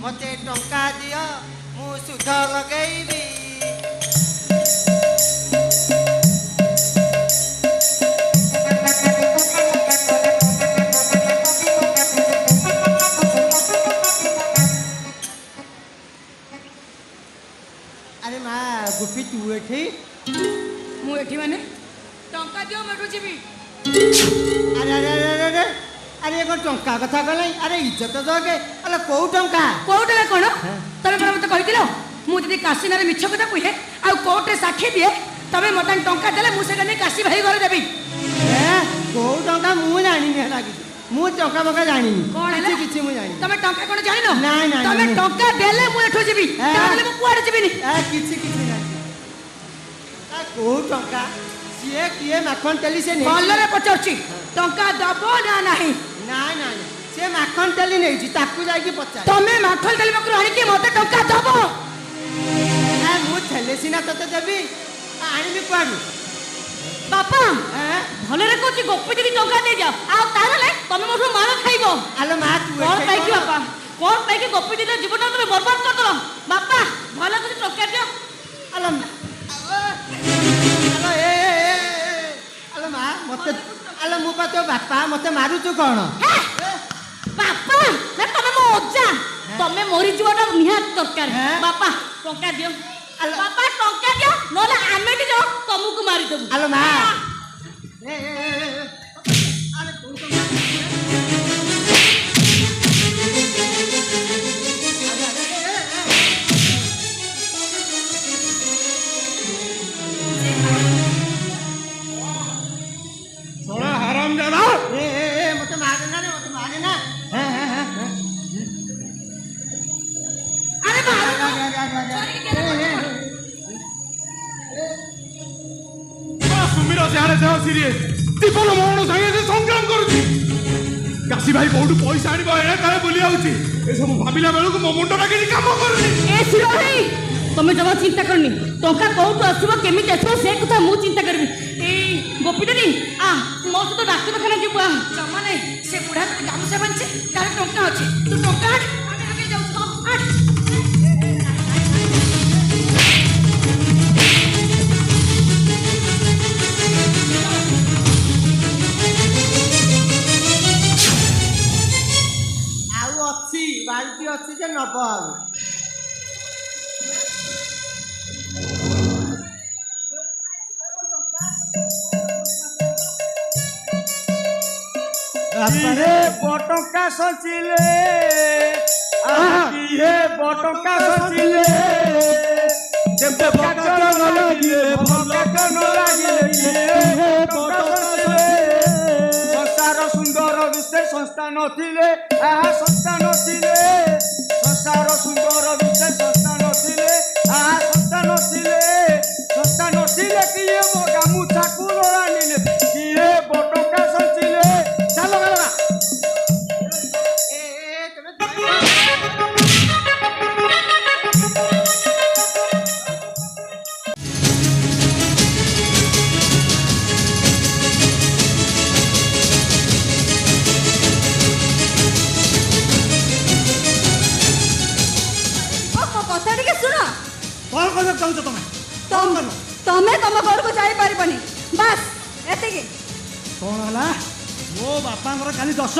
मते टंका दियो मु सुध लगेबी। अरे माँ गुपी तू एठी मु एठी माने टंका दियो मेठू जीवी। अरे अरे अरे अरे अरे एक टंका कथा कहले अरे इज्जत जगे अरे कौ टंका कोर्टे कोन तमे पर मते कहिदिलो मु जदी काशीनारे मिछ कथा कहे आ कोर्टे साक्षी दिए तमे मते टंका देले मु सेटा नै काशी भाई घर देबी। कौ टंका मु जानी ने लागी मु टंका बका जानी कोन हला किछि मु जानी तमे टंका कोन जानिनो नाइ नाइ तमे टंका देले मु एठो जीवी ताले मु कुआडे जीबीनी किछि किछि नाही ता कौ टंका सिए किए माखन तेली से नहीं भलरे पचाउची टंका दबो ना नाही नाइ नाइ से माखन तेली नहीं जी ताकू जाई की पचा तमे माखन तेली बकरू आनी के मते टंका दबो ए मु थेले सिना तते देबी आनी भी कुआडू बापा भलरे कोची गोपी जदी टंका दे जा आ तारले तमे मोठो मार खाइबो। आलो मा तू कोन पाई की बापा कोन पाई की गोपी जदी जीवन तमे बर्बाद कर दलो बापा भले कोची टंका दियो। आलो आलो आलो मा मते आलो मु पा तो बापा मते मारू तू कोन बापा ना तमे मो ओजा तमे मोरी जीवन निहात दरकार बापा टंका दियो बापा टंका दियो नले आमे भी जाओ तुमको मारी देबू। आलो मा अरे सोना हराम जाना मते मारना रे मते मारना अरे मारो सुमीर सियाड़े जाओ सीरियस दीपन मोहन संगे से संग्राम करुची काशी भाई बहुत पैसा आनी एड़े काले बुली आउची ए सब भाबिला बेलू मो मुंडा के काम करूनी ए सिरोही तमे जमा चिंता करनी टंका कोठु आसीबो केमिति आसीबो से कथा मु चिंता करबी। ए गोपी दीदी आ मो तो डाक्टर खाना जीवा जमा नै से बुढ़ा के गामसा बनছে तार टंका अछि तू टंका आगे आगे जाऊ तो आठ आउ अछि बाल्टी अछि जे नब आउ किहे बटका सचिले किहे बटका सचिले जेते बटका न लागिले बटका न लागिले किहे बटका सचिले संसार सुंदर विषय संस्था नथिले आहा संस्था नथिले संसार सुंदर विषय संस्था नथिले आहा संस्था नथिले संस्था नथिले किहे गामु ठाकुर रानीले किहे बटका सचिले चलो गला तमे तम घर को जाई पारिबनी बस एतिकी कौन हला मो बापांकर काली 10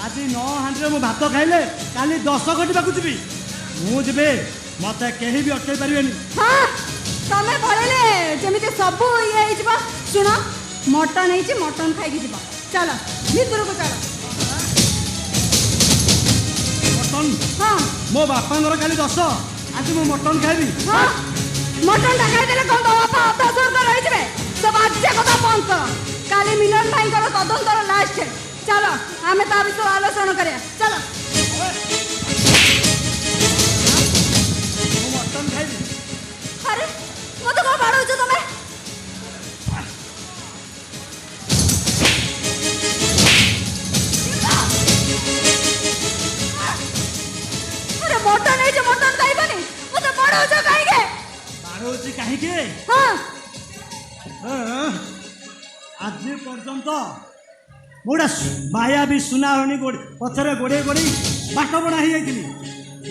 आज 9 हांडी मु भात खाइले काली 10 घटी बाकू जीवी मु जीवे मते केही भी अटकै परिबेनी। हां तमे पळेले जेमिति सब ये हिजबा सुनो मटन हिची मटन खाइ जिबा चलो भीतर को चलो मटन हां मो बापांकर काली 10 आज मु मटन खाइबी। हां मटन टा खाइ देले कोन बापा अता जोर कर रही जबे सब आज्य कथा बंद करो काली मिलन भाई कर तदंतर लास्ट चलो हमें ता विषय आलोचना करे चलो मु मटन खाइबी। अरे मत को बाड़ो छ तमे अरे मटन है जे मटन खाइबनी मत बाड़ो छ खाइगे बाड़ो छ काहे के हां आज पर्यंत मोड़ा माया भी सुना होनी पथर गोड़े गोड़े बाट बना ही जाइली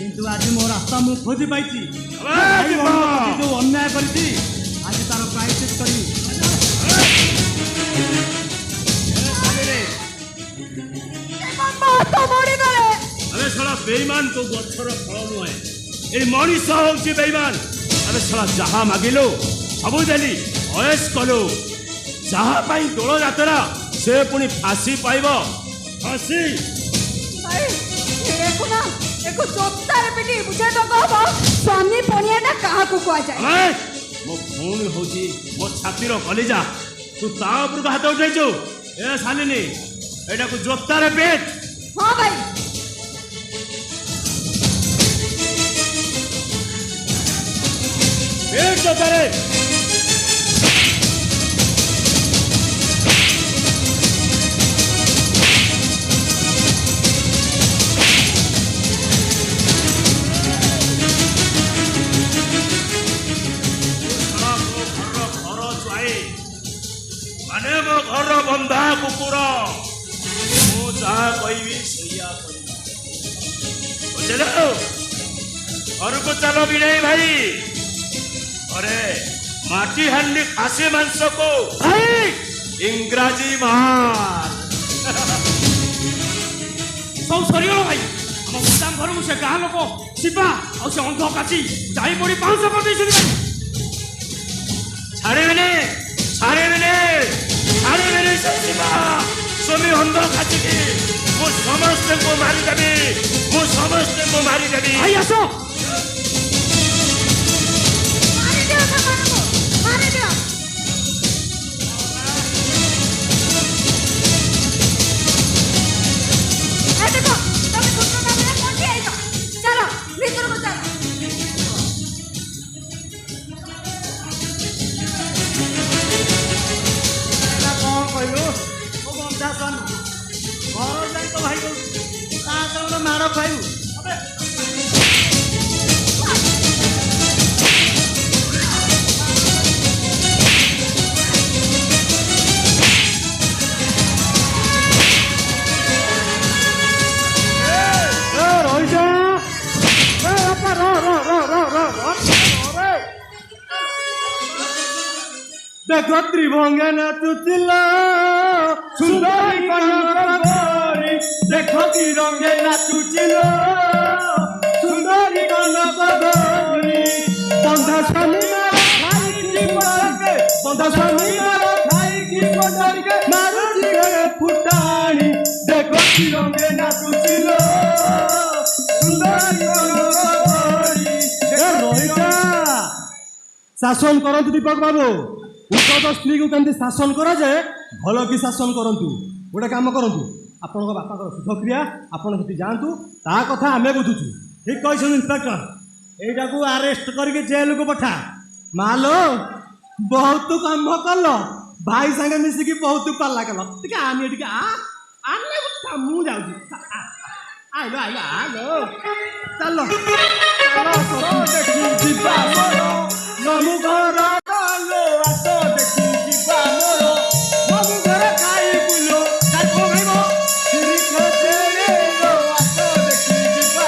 କିନ୍ତୁ ଆଜି ମୋ ରାସ୍ତା ମୁଁ ଖୋଜି ପାଇଛି। ଭାଇ ଭଉଣୀ ପ୍ରତି ଯୋଉ ଅନ୍ୟାୟ କରିଛି ଆଜି ତାର ପ୍ରାୟଶ୍ଚିତ କରିବି। अबे साला बेईमान तो गछर फल नुहे ए मनीष होउची बेईमान। अबे साला जहा मागिलो सबु देली अयस कलो जहा पाई दोल यात्रा से पुनी फांसी पाइबो फांसी। स्वामी पनिया क्या अबे मो भूणी होउची मो छातीर कलिजा तू ता ऊपर हाथ उठाइछु ए सालिनी एटा को जोतारे पेट। हाँ भाई पेट जोतारे माने मो घर बंधा कुकुर मो जहा कहबी सैया बुझल घर को चलो विनय भाई। अरे माटी हांडी खासी मांस को इंग्राजी मार सब सरीगल भाई। आम गोदाम घर से गाँ लोक शिवा आ अंध काची जाई पड़ी 500 कर छाड़ेबे छाड़ेबे स्वामी अंध काची मु समस्त को मारिदेवी मु समस्त को मारिदेवी। भाई आसो चलो भीतर को चलो। कौन कहलु ओ बंधासन घर जाई तो भाई माड़ खाइबू। देखो त्रिभंगे नाचुचिल सुंदरी कनक गौरी देखो त्रिरंगे नाचुचिल सुंदरी कनक गौरी बंधा स्वामी खाई की पड़के बंधा स्वामी खाई की पड़के मारुति घरे फुटानी देखो त्रिरंगे नाचुचिल सुंदरी कनक गौरी रोहिता शासन करंतु दीपक बाबू उक्त स्त्री को केमती शासन करा जाए भल कि शासन करंतु गोटे काम करंतु आपण बापा शुभक्रिया आपण से जातु ता कथा आम बुझुचु ठीक कही इन्स्पेक्टर यहीटा को अरेस्ट करके जेल को पठा मालो बहुत काम कल भाई संगे मिसिकी बहुत पाला कल टिके आने टिके आने मु जाउची आइलो आइलो आइलो चलो चलो सो देखी जीवा मोरो नमु घर डालो आसो देखी जीवा मोरो नमु घर खाई बुलो काको भाईमो श्री खतेरे लो आसो देखी जीवा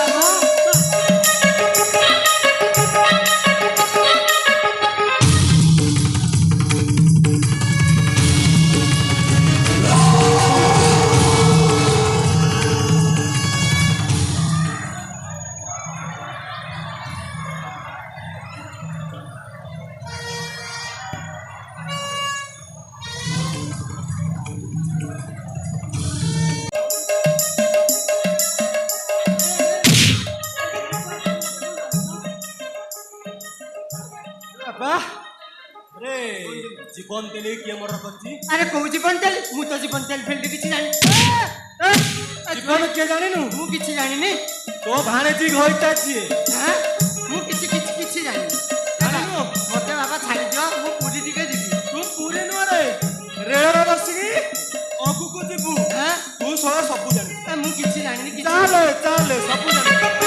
अरे जीवन तेल किए मर करछि अरे को जीवन तेल मु तो जीवन तेल फेल किछि जानि जीवन के जानि नु मु किछि जानि नि तो भाणेजी होइता छिए हां मु किछि जानि जानि मते बाबा छाड़ी दियो मु पूरी टिके जिबी तू पूरे नु रे रेल बसिकी अगु को जीबू हां तू सोरा सब जानि मु किछि जानि चाले चाले सब जानि